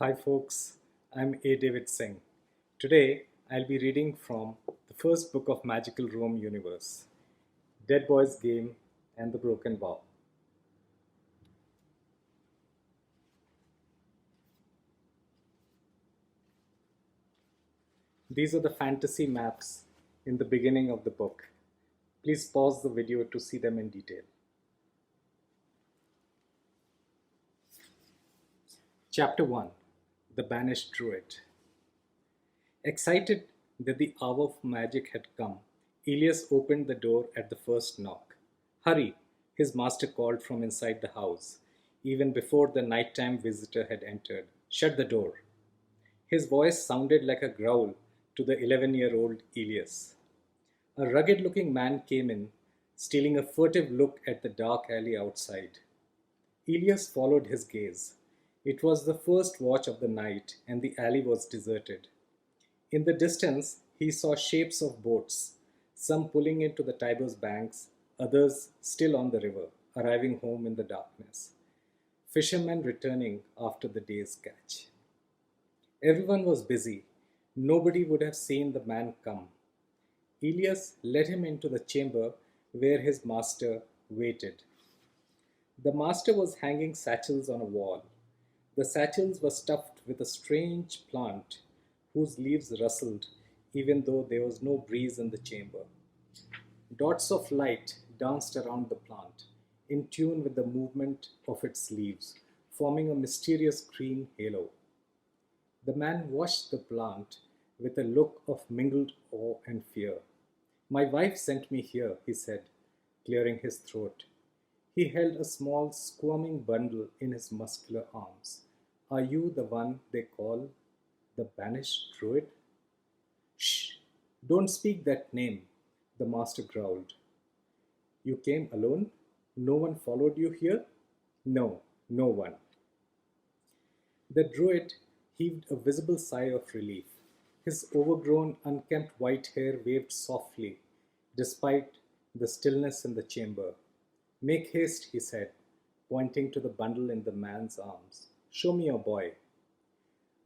Hi folks, I'm A. David Singh. Today I'll be reading from the first book of Magical Rome Universe, Dead Boy's Game and the Broken Bow. These are the fantasy maps in the beginning of the book. Please pause the video to see them in detail. Chapter 1, The Banished Druid. Excited that the hour of magic had come, Elias opened the door at the first knock. Hurry, his master called from inside the house, even before the nighttime visitor had entered. Shut the door. His voice sounded like a growl to the 11-year-old Elias. A rugged looking man came in, stealing a furtive look at the dark alley outside. Elias followed his gaze. It was the first watch of the night, and the alley was deserted. In the distance, he saw shapes of boats, some pulling into the Tiber's banks, others still on the river, arriving home in the darkness. Fishermen returning after the day's catch. Everyone was busy. Nobody would have seen the man come. Elias led him into the chamber where his master waited. The master was hanging satchels on a wall. The satchels were stuffed with a strange plant whose leaves rustled even though there was no breeze in the chamber. Dots of light danced around the plant, in tune with the movement of its leaves, forming a mysterious green halo. The man watched the plant with a look of mingled awe and fear. My wife sent me here, he said, clearing his throat. He held a small, squirming bundle in his muscular arms. Are you the one they call the Banished Druid? Shh! Don't speak that name, the master growled. You came alone? No one followed you here? No, no one. The druid heaved a visible sigh of relief. His overgrown, unkempt white hair waved softly, despite the stillness in the chamber. Make haste, he said, pointing to the bundle in the man's arms. Show me your boy.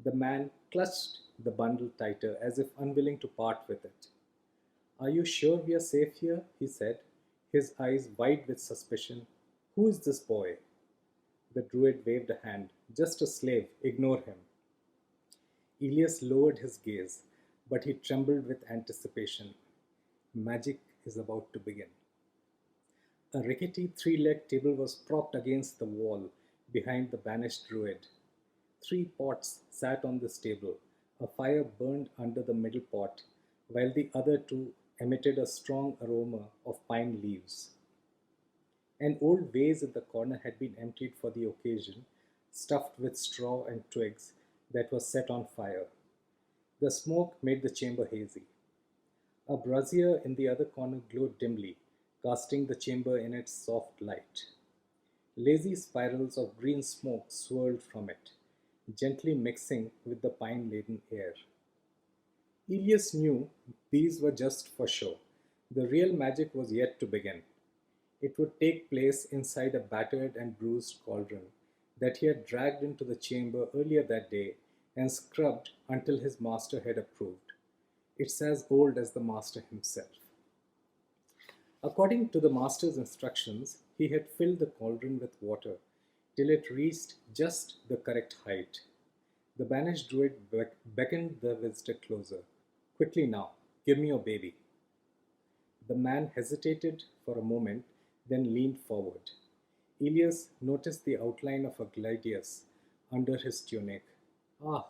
The man clutched the bundle tighter as if unwilling to part with it. Are you sure we are safe here? He said, his eyes wide with suspicion. Who is this boy? The druid waved a hand. Just a slave. Ignore him. Elias lowered his gaze, but he trembled with anticipation. Magic is about to begin. A rickety three-legged table was propped against the wall behind the banished druid. 3 pots sat on this table. A fire burned under the middle pot, while the other 2 emitted a strong aroma of pine leaves. An old vase in the corner had been emptied for the occasion, stuffed with straw and twigs that was set on fire. The smoke made the chamber hazy. A brazier in the other corner glowed dimly, casting the chamber in its soft light. Lazy spirals of green smoke swirled from it, gently mixing with the pine-laden air. Elias knew these were just for show. The real magic was yet to begin. It would take place inside a battered and bruised cauldron that he had dragged into the chamber earlier that day and scrubbed until his master had approved. It's as old as the master himself. According to the master's instructions, he had filled the cauldron with water till it reached just the correct height. The banished druid beckoned the visitor closer. Quickly now, give me your baby. The man hesitated for a moment, then leaned forward. Elias noticed the outline of a gladius under his tunic. Ah,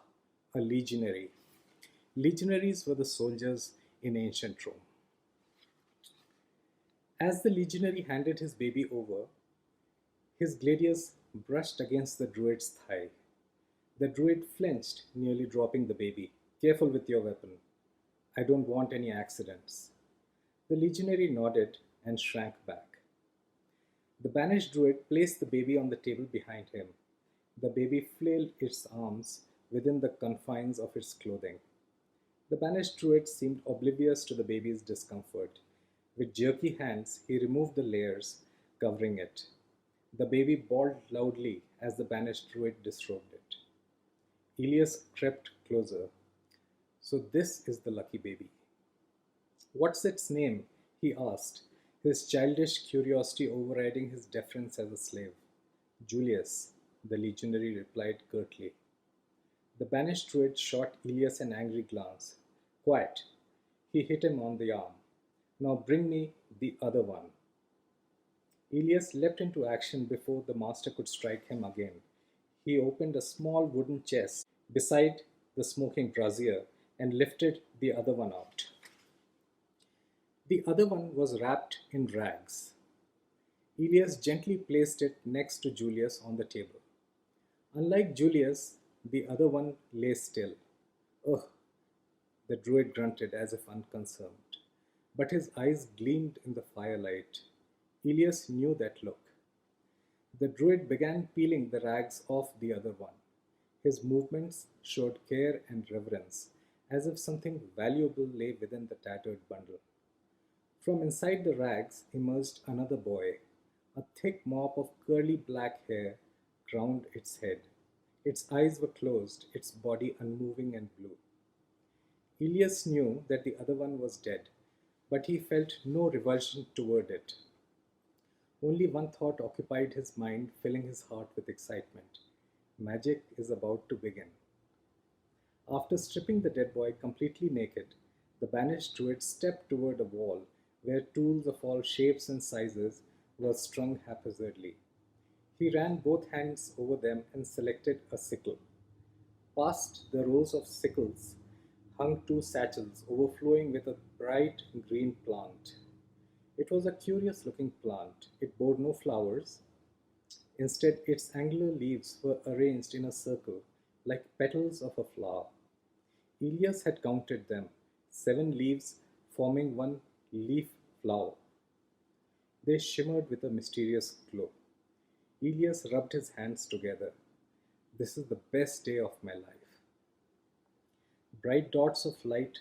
a legionary. Legionaries were the soldiers in ancient Rome. As the legionary handed his baby over, his gladius brushed against the druid's thigh. The druid flinched, nearly dropping the baby. Careful with your weapon. I don't want any accidents. The legionary nodded and shrank back. The banished druid placed the baby on the table behind him. The baby flailed its arms within the confines of its clothing. The banished druid seemed oblivious to the baby's discomfort. With jerky hands, he removed the layers covering it. The baby bawled loudly as the banished druid disrobed it. Elias crept closer. So this is the lucky baby. What's its name? He asked, his childish curiosity overriding his deference as a slave. Julius, the legionary replied curtly. The banished druid shot Elias an angry glance. Quiet. He hit him on the arm. Now bring me the other one. Elias leapt into action before the master could strike him again. He opened a small wooden chest beside the smoking brazier and lifted the other one out. The other one was wrapped in rags. Elias gently placed it next to Julius on the table. Unlike Julius, the other one lay still. Ugh, the druid grunted as if unconcerned. But his eyes gleamed in the firelight. Elias knew that look. The druid began peeling the rags off the other one. His movements showed care and reverence, as if something valuable lay within the tattered bundle. From inside the rags emerged another boy. A thick mop of curly black hair crowned its head. Its eyes were closed, its body unmoving and blue. Elias knew that the other one was dead, but he felt no revulsion toward it. Only one thought occupied his mind, filling his heart with excitement. Magic is about to begin. After stripping the dead boy completely naked, the banished druid stepped toward a wall where tools of all shapes and sizes were strung haphazardly. He ran both hands over them and selected a sickle. Past the rows of sickles hung two satchels overflowing with a bright green plant. It was a curious looking plant. It bore no flowers. Instead, its angular leaves were arranged in a circle like petals of a flower. Elias had counted them, 7 leaves forming one leaf flower. They shimmered with a mysterious glow. Elias rubbed his hands together. This is the best day of my life. Bright dots of light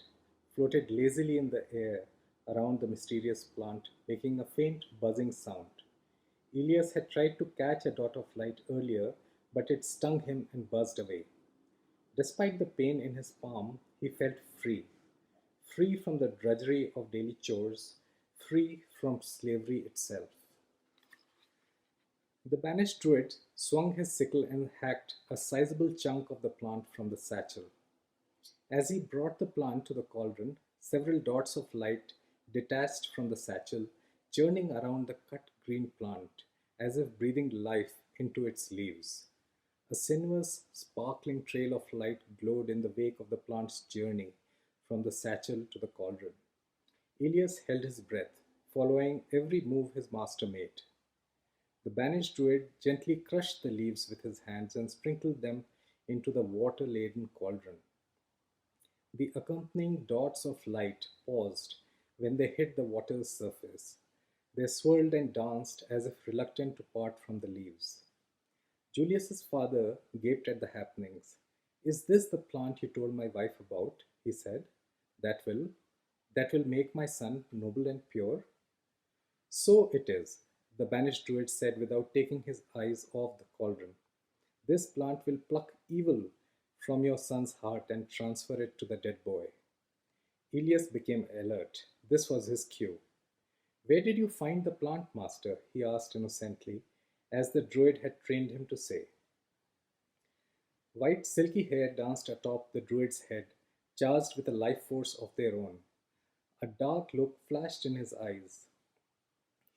floated lazily in the air around the mysterious plant, making a faint buzzing sound. Elias had tried to catch a dot of light earlier, but it stung him and buzzed away. Despite the pain in his palm, he felt free. Free from the drudgery of daily chores, free from slavery itself. The banished druid swung his sickle and hacked a sizable chunk of the plant from the satchel. As he brought the plant to the cauldron, several dots of light detached from the satchel, churning around the cut green plant, as if breathing life into its leaves. A sinuous, sparkling trail of light glowed in the wake of the plant's journey from the satchel to the cauldron. Elias held his breath, following every move his master made. The banished druid gently crushed the leaves with his hands and sprinkled them into the water laden cauldron. The accompanying dots of light paused when they hit the water's surface. They swirled and danced as if reluctant to part from the leaves. Julius's father gaped at the happenings. Is this the plant you told my wife about? He said. That will, that will make my son noble and pure? So it is, the banished druid said without taking his eyes off the cauldron. This plant will pluck evil from your son's heart and transfer it to the dead boy. Elias became alert. This was his cue. Where did you find the plant, master? He asked innocently, as the druid had trained him to say. White silky hair danced atop the druid's head, charged with a life force of their own. A dark look flashed in his eyes.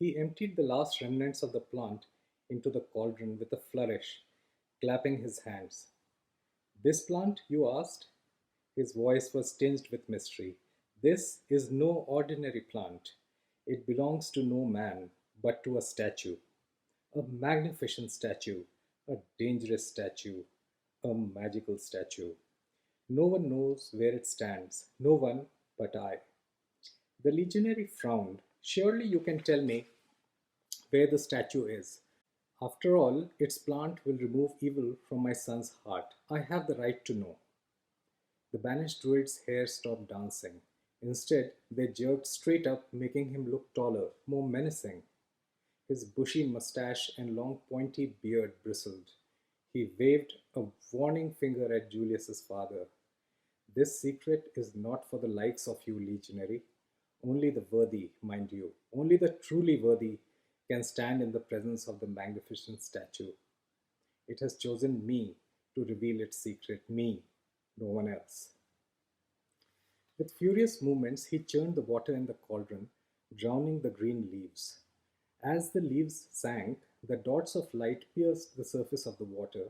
He emptied the last remnants of the plant into the cauldron with a flourish, clapping his hands. This plant, you asked? His voice was tinged with mystery. This is no ordinary plant. It belongs to no man, but to a statue. A magnificent statue, a dangerous statue, a magical statue. No one knows where it stands, no one but I. The legionary frowned. Surely you can tell me where the statue is. After all, its plant will remove evil from my son's heart. I have the right to know. The banished druid's hair stopped dancing. Instead, they jerked straight up, making him look taller, more menacing. His bushy mustache and long pointy beard bristled. He waved a warning finger at Julius's father. This secret is not for the likes of you, legionary. Only the worthy, mind you, only the truly worthy can stand in the presence of the magnificent statue. It has chosen me to reveal its secret, me, no one else. With furious movements, he churned the water in the cauldron, drowning the green leaves. As the leaves sank, the dots of light pierced the surface of the water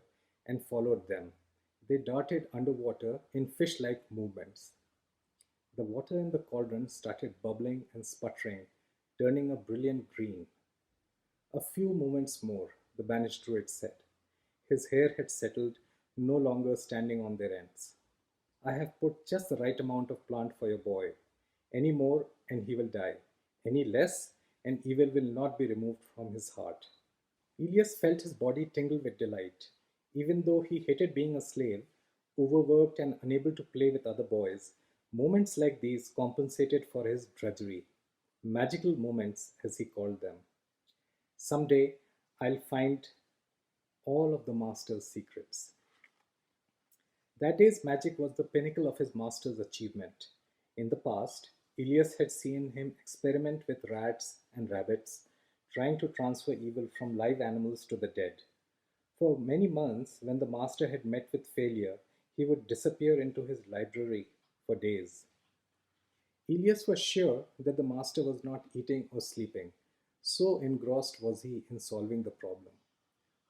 and followed them. They darted underwater in fish like movements. The water in the cauldron started bubbling and sputtering, turning a brilliant green. A few moments more, the banished druid said. His hair had settled, no longer standing on their ends. I have put just the right amount of plant for your boy. Any more, and he will die. Any less, and evil will not be removed from his heart. Elias felt his body tingle with delight. Even though he hated being a slave, overworked and unable to play with other boys, moments like these compensated for his drudgery. Magical moments, as he called them. Someday, I'll find all of the master's secrets. That day's magic was the pinnacle of his master's achievement. In the past, Elias had seen him experiment with rats and rabbits, trying to transfer evil from live animals to the dead. For many months, when the master had met with failure, he would disappear into his library for days. Elias was sure that the master was not eating or sleeping, so engrossed was he in solving the problem.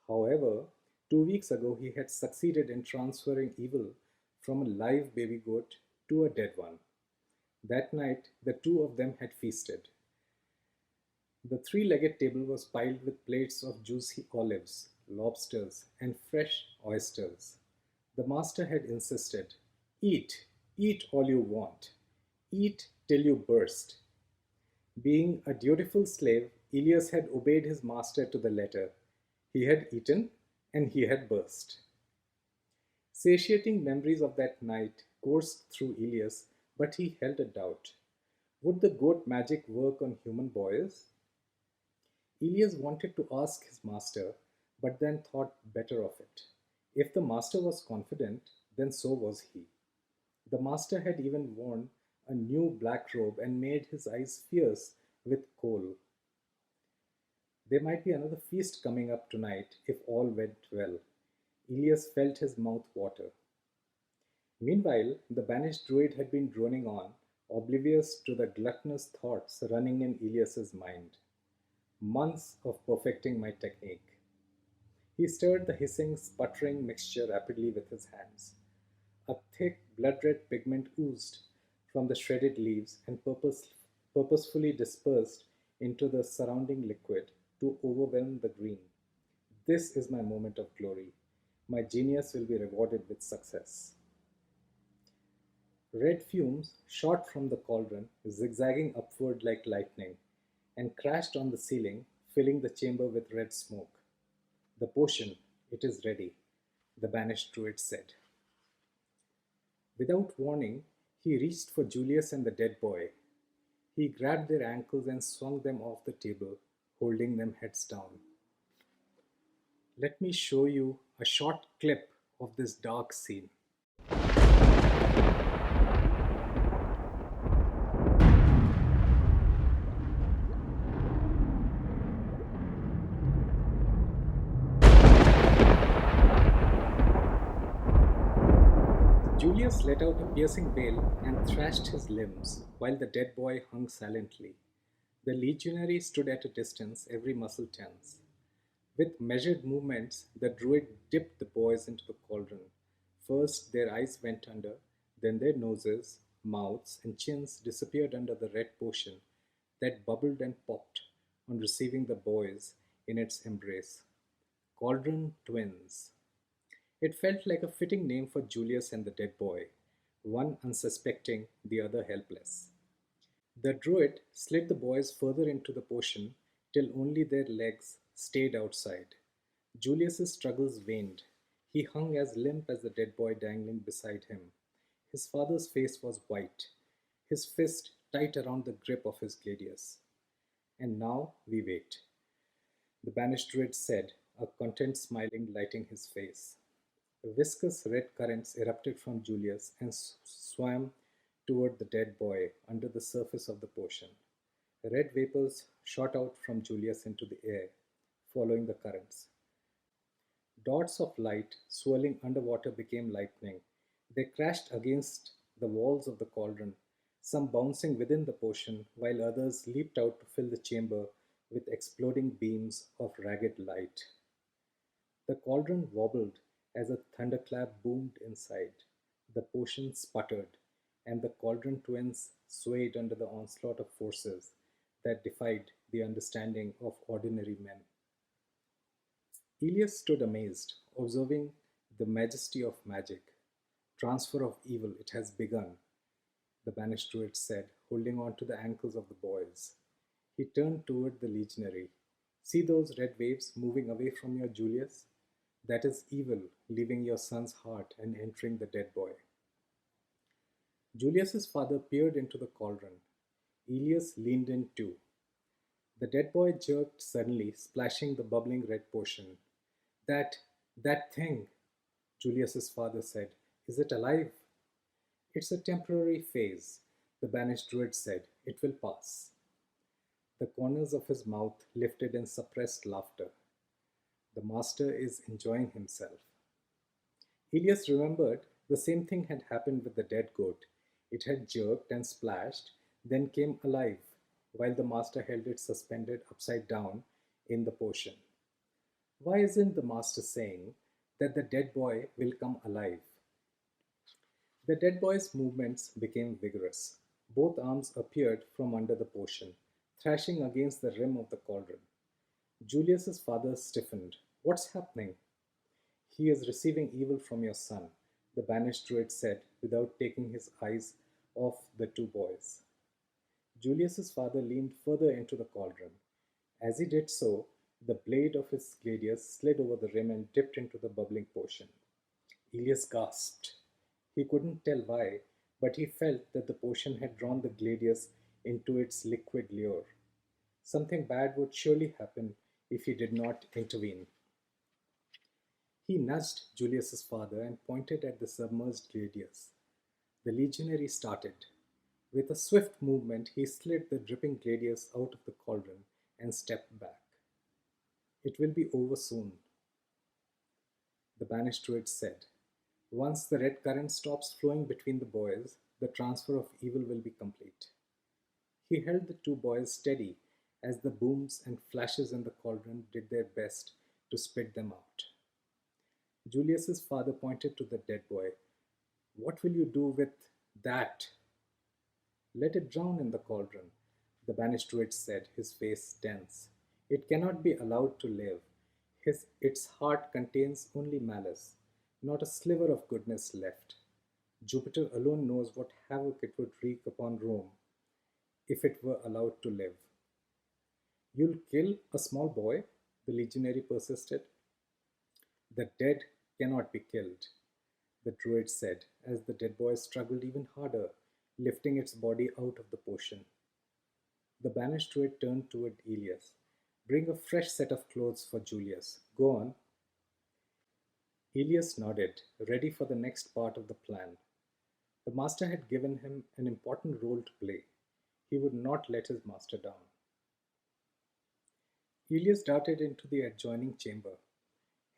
However, 2 weeks ago he had succeeded in transferring evil from a live baby goat to a dead one. That night, the two of them had feasted. The three-legged table was piled with plates of juicy olives, lobsters, and fresh oysters. The master had insisted, "Eat, eat all you want. Eat till you burst." Being a dutiful slave, Elias had obeyed his master to the letter. He had eaten, and he had burst. Satiating memories of that night coursed through Elias, but he held a doubt. Would the goat magic work on human boys? Elias wanted to ask his master, but then thought better of it. If the master was confident, then so was he. The master had even worn a new black robe and made his eyes fierce with kohl. There might be another feast coming up tonight if all went well. Elias felt his mouth water. Meanwhile, the banished druid had been droning on, oblivious to the gluttonous thoughts running in Elias's mind. Months of perfecting my technique. He stirred the hissing, sputtering mixture rapidly with his hands. A thick, blood-red pigment oozed from the shredded leaves and purposefully dispersed into the surrounding liquid to overwhelm the green. This is my moment of glory. My genius will be rewarded with success. Red fumes shot from the cauldron, zigzagging upward like lightning, and crashed on the ceiling, filling the chamber with red smoke. The potion, it is ready, the banished druid said. Without warning, he reached for Julius and the dead boy. He grabbed their ankles and swung them off the table, holding them heads down. Let me show you a short clip of this dark scene. Julius let out a piercing wail and thrashed his limbs, while the dead boy hung silently. The legionary stood at a distance, every muscle tense. With measured movements, the druid dipped the boys into the cauldron. First, their eyes went under, then their noses, mouths, and chins disappeared under the red potion that bubbled and popped on receiving the boys in its embrace. Cauldron Twins. It felt like a fitting name for Julius and the dead boy, one unsuspecting, the other helpless. The druid slid the boys further into the potion till only their legs stayed outside. Julius's struggles waned. He hung as limp as the dead boy dangling beside him. His father's face was white, his fist tight around the grip of his gladius. And now we wait, the banished druid said, a content smiling lighting his face. Viscous red currents erupted from Julius and swam toward the dead boy under the surface of the potion. Red vapors shot out from Julius into the air, following the currents. Dots of light swirling underwater became lightning. They crashed against the walls of the cauldron, some bouncing within the potion, while others leaped out to fill the chamber with exploding beams of ragged light. The cauldron wobbled as a thunderclap boomed inside. The potion sputtered, and the cauldron twins swayed under the onslaught of forces that defied the understanding of ordinary men. Elias stood amazed, observing the majesty of magic. Transfer of evil, it has begun, the Banished Druid said, holding on to the ankles of the boys. He turned toward the legionary. See those red waves moving away from your Julius? That is evil leaving your son's heart and entering the dead boy. Julius's father peered into the cauldron. Elias leaned in too. The dead boy jerked suddenly, splashing the bubbling red potion. That, that thing, Julius's father said. Is it alive? It's a temporary phase, the Banished Druid said. It will pass. The corners of his mouth lifted in suppressed laughter. The master is enjoying himself. Elias remembered the same thing had happened with the dead goat. It had jerked and splashed, then came alive, while the master held it suspended upside down in the potion. Why isn't the master saying that the dead boy will come alive? The dead boy's movements became vigorous. Both arms appeared from under the potion, thrashing against the rim of the cauldron. Julius's father stiffened. What's happening? He is receiving evil from your son, the Banished Druid said without taking his eyes off the two boys. Julius's father leaned further into the cauldron. As he did so, the blade of his gladius slid over the rim and dipped into the bubbling potion. Elias gasped. He couldn't tell why, but he felt that the potion had drawn the gladius into its liquid lure. Something bad would surely happen if he did not intervene. He nudged Julius's father and pointed at the submerged gladius. The legionary started. With a swift movement, he slid the dripping gladius out of the cauldron and stepped back. It will be over soon, the Banished Druid said. Once the red current stops flowing between the boys, the transfer of evil will be complete. He held the two boys steady as the booms and flashes in the cauldron did their best to spit them out. Julius's father pointed to the dead boy. What will you do with that? Let it drown in the cauldron, the Banished Druid said, his face tense. It cannot be allowed to live. Its heart contains only malice, not a sliver of goodness left. Jupiter alone knows what havoc it would wreak upon Rome if it were allowed to live. You'll kill a small boy? The legionary persisted. The dead cannot be killed, the druid said, as the dead boy struggled even harder, lifting its body out of the potion. The Banished Druid turned toward Elias. Bring a fresh set of clothes for Julius. Go on. Elias nodded, ready for the next part of the plan. The master had given him an important role to play. He would not let his master down. Elias darted into the adjoining chamber,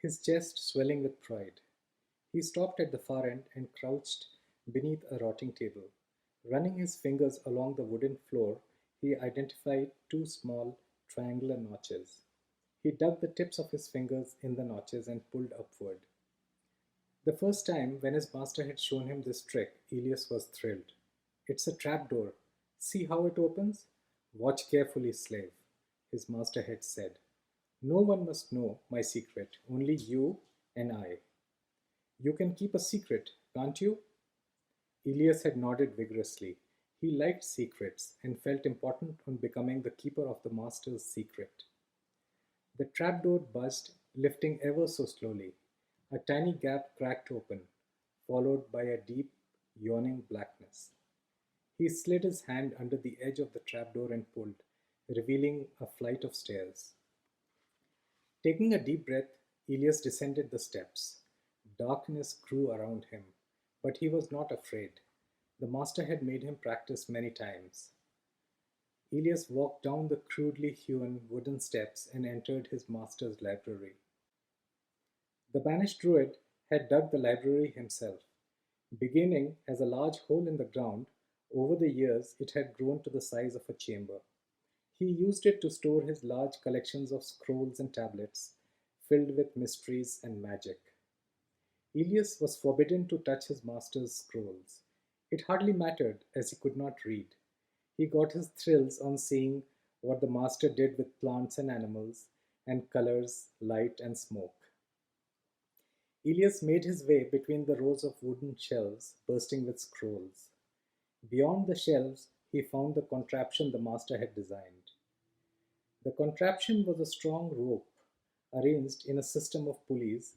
his chest swelling with pride. He stopped at the far end and crouched beneath a rotting table. Running his fingers along the wooden floor, he identified two small, triangular notches. He dug the tips of his fingers in the notches and pulled upward. The first time when his master had shown him this trick, Elias was thrilled. It's a trapdoor. See how it opens? Watch carefully, slave, his master had said. No one must know my secret, only you and I. You can keep a secret, can't you? Elias had nodded vigorously. He liked secrets and felt important on becoming the keeper of the master's secret. The trapdoor buzzed, lifting ever so slowly. A tiny gap cracked open, followed by a deep, yawning blackness. He slid his hand under the edge of the trapdoor and pulled, revealing a flight of stairs. Taking a deep breath, Elias descended the steps. Darkness grew around him, but he was not afraid. The master had made him practice many times. Elias walked down the crudely hewn wooden steps and entered his master's library. The banished druid had dug the library himself. Beginning as a large hole in the ground, over the years it had grown to the size of a chamber. He used it to store his large collections of scrolls and tablets filled with mysteries and magic. Elias was forbidden to touch his master's scrolls. It hardly mattered, as he could not read. He got his thrills on seeing what the master did with plants and animals, and colors, light, and smoke. Elias made his way between the rows of wooden shelves bursting with scrolls. Beyond the shelves, he found the contraption the master had designed. The contraption was a strong rope arranged in a system of pulleys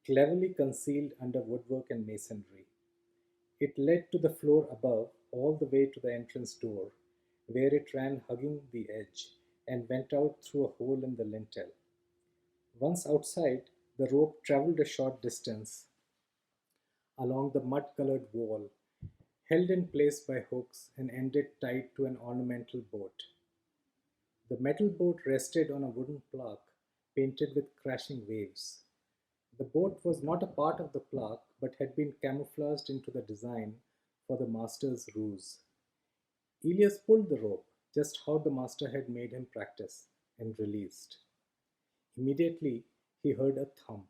cleverly concealed under woodwork and masonry. It led to the floor above, all the way to the entrance door, where it ran hugging the edge and went out through a hole in the lintel. Once outside, the rope traveled a short distance along the mud colored wall, held in place by hooks and ended tied to an ornamental boat. The metal boat rested on a wooden plaque painted with crashing waves. The boat was not a part of the plaque but had been camouflaged into the design for the master's ruse. Elias pulled the rope, just how the master had made him practice, and released. Immediately, he heard a thump.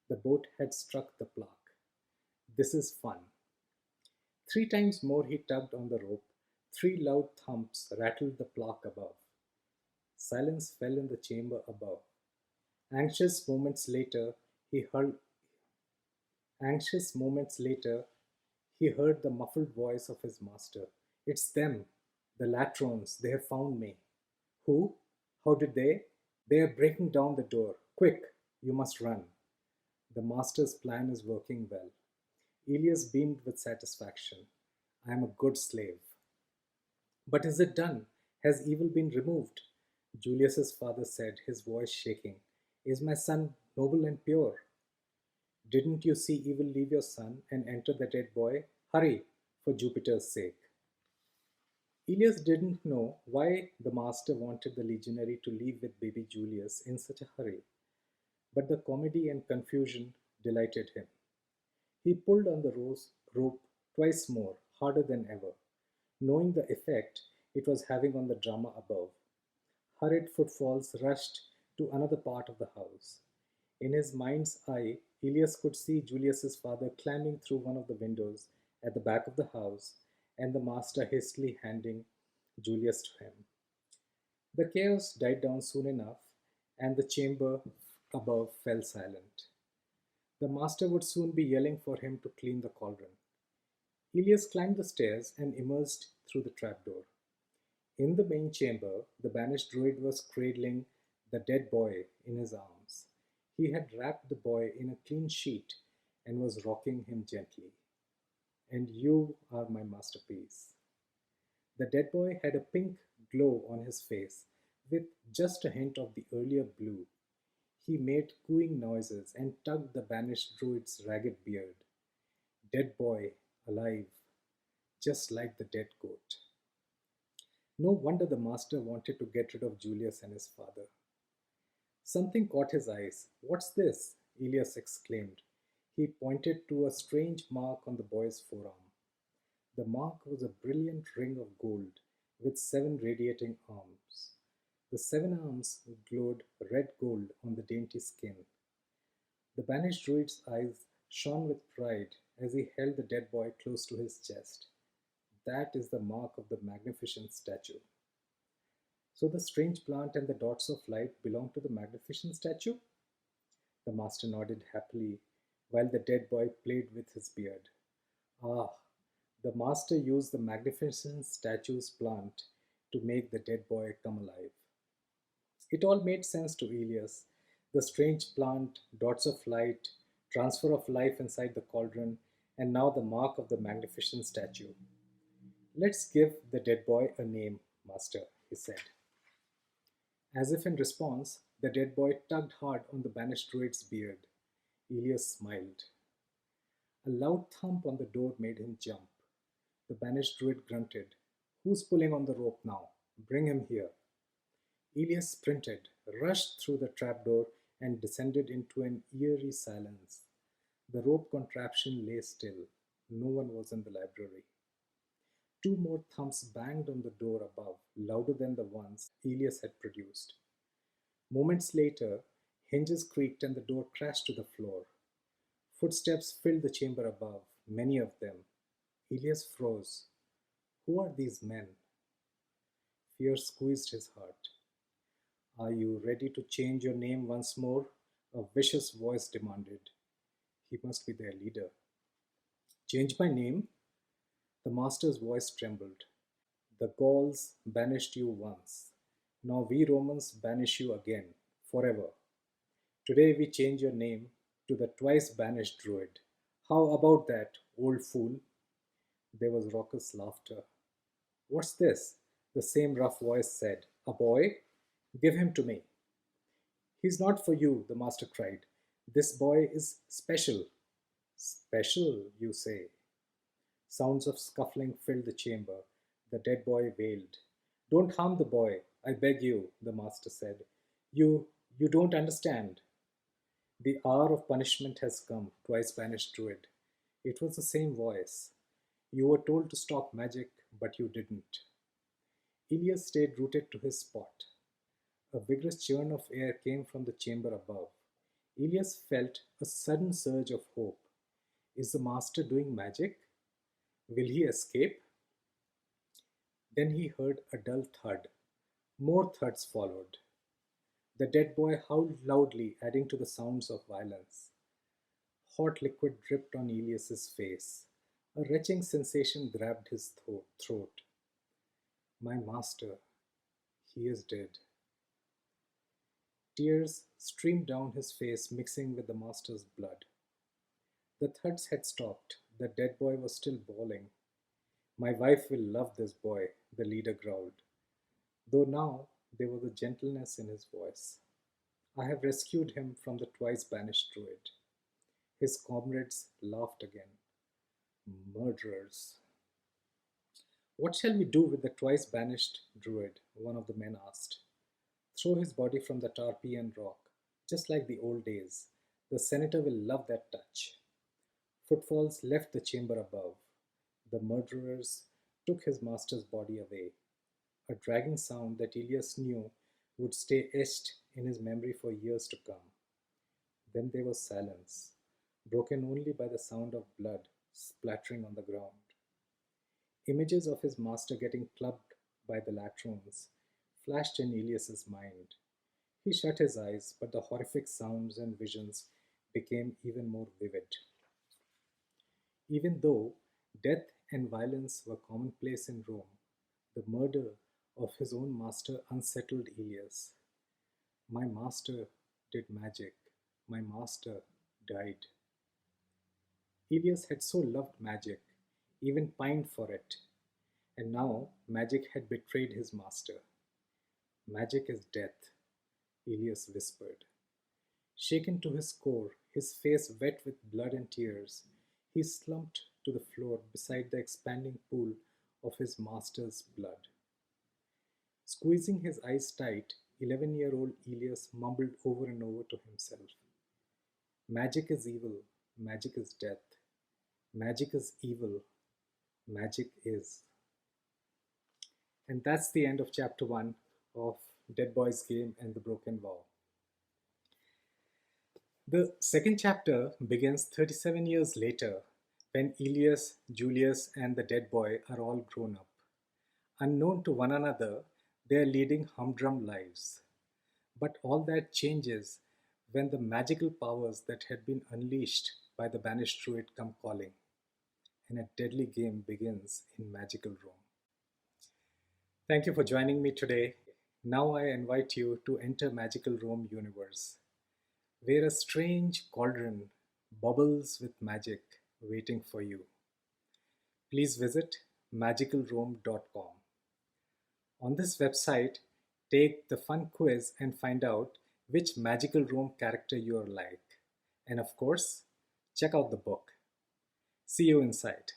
The boat had struck the plaque. This is fun. 3 times more he tugged on the rope. 3 loud thumps rattled the plaque above. Silence fell in the chamber above. Anxious moments later, he heard Anxious moments later, he heard the muffled voice of his master. It's them, the Latrons. They have found me. Who? How did they? They are breaking down the door. Quick, you must run. The master's plan is working well. Elias beamed with satisfaction. I am a good slave. But is it done? Has evil been removed? Julius's father said, his voice shaking. Is my son noble and pure? Didn't you see evil leave your son and enter the dead boy? Hurry, for Jupiter's sake. Elias didn't know why the master wanted the legionary to leave with baby Julius in such a hurry, but the comedy and confusion delighted him. He pulled on the rope twice more, harder than ever, knowing the effect it was having on the drama above. Hurried footfalls rushed to another part of the house. In his mind's eye, Elias could see Julius's father climbing through one of the windows at the back of the house, and the master hastily handing Julius to him. The chaos died down soon enough, and the chamber above fell silent. The master would soon be yelling for him to clean the cauldron. Elias climbed the stairs and emerged through the trapdoor. In the main chamber, the banished druid was cradling the dead boy in his arms. He had wrapped the boy in a clean sheet and was rocking him gently. And you are my masterpiece. The dead boy had a pink glow on his face with just a hint of the earlier blue. He made cooing noises and tugged the banished druid's ragged beard. Dead boy, alive, just like the dead goat. No wonder the master wanted to get rid of Julius and his father. Something caught his eyes. What's this? Elias exclaimed. He pointed to a strange mark on the boy's forearm. The mark was a brilliant ring of gold with 7 radiating arms. The 7 arms glowed red gold on the dainty skin. The banished druid's eyes shone with pride as he held the dead boy close to his chest. That is the mark of the magnificent statue. So the strange plant and the dots of light belong to the magnificent statue? The master nodded happily while the dead boy played with his beard. Ah, the master used the magnificent statue's plant to make the dead boy come alive. It all made sense to Elias. The strange plant, dots of light, transfer of life inside the cauldron, and now the mark of the magnificent statue. Let's give the dead boy a name, master, he said. As if in response, The dead boy tugged hard on the banished druid's beard. Elias smiled. A loud thump on the door made him jump. The banished druid grunted. Who's pulling on the rope now? Bring him here. Elias sprinted, rushed through the trapdoor, and descended into an eerie silence. The rope contraption lay still. No one was in the library. Two more thumps banged on the door above, louder than the ones Elias had produced. Moments later, hinges creaked and the door crashed to the floor. Footsteps filled the chamber above, many of them. Elias froze. Who are these men? Fear squeezed his heart. Are you ready to change your name once more? A vicious voice demanded. He must be their leader. Change my name? The master's voice trembled. The Gauls banished you once. Now we Romans banish you again, forever. Today we change your name to the twice banished druid. How about that, old fool? There was raucous laughter. What's this? The same rough voice said. A boy? Give him to me. He's not for you, the master cried. This boy is special. Special, you say? Sounds of scuffling filled the chamber. The dead boy wailed. Don't harm the boy, I beg you, the master said. You don't understand. The hour of punishment has come, twice banished druid. It was the same voice. You were told to stop magic, but you didn't. Elias stayed rooted to his spot. A vigorous churn of air came from the chamber above. Elias felt a sudden surge of hope. Is the master doing magic? Will he escape? Then he heard a dull thud. More thuds followed. The dead boy howled loudly, adding to the sounds of violence. Hot liquid dripped on Elias's face. A retching sensation grabbed his throat. My master, he is dead. Tears streamed down his face, mixing with the master's blood. The thuds had stopped. The dead boy was still bawling. My wife will love this boy, the leader growled, though now there was a gentleness in his voice. I have rescued him from the twice banished druid. His comrades laughed again. Murderers. What shall we do with the twice banished druid? One of the men asked. Throw his body from the Tarpeian rock, just like the old days. The senator will love that touch. Footfalls left the chamber above. The murderers took his master's body away, a dragging sound that Elias knew would stay etched in his memory for years to come. Then there was silence, broken only by the sound of blood splattering on the ground. Images of his master getting clubbed by the latrons flashed in Elias's mind. He shut his eyes, but the horrific sounds and visions became even more vivid. Even though death and violence were commonplace in Rome, the murder of his own master unsettled Elias. My master did magic. My master died. Elias had so loved magic, even pined for it, and now magic had betrayed his master. Magic is death, Elias whispered. Shaken to his core, his face wet with blood and tears, he slumped to the floor beside the expanding pool of his master's blood. Squeezing his eyes tight, 11-year-old Elias mumbled over and over to himself. Magic is evil, magic is death. Magic is evil, magic is. And that's the end of chapter 1 of Dead Boy's Game and the Broken Vow. The second chapter begins 37 years later, when Elias, Julius, and the dead boy are all grown up. Unknown to one another, they are leading humdrum lives. But all that changes when the magical powers that had been unleashed by the banished druid come calling, and a deadly game begins in magical Rome. Thank you for joining me today. Now I invite you to enter Magical Rome universe, where a strange cauldron bubbles with magic waiting for you. Please visit magicalrome.com. On this website, take the fun quiz and find out which magical room character you are like. And of course, check out the book. See you inside.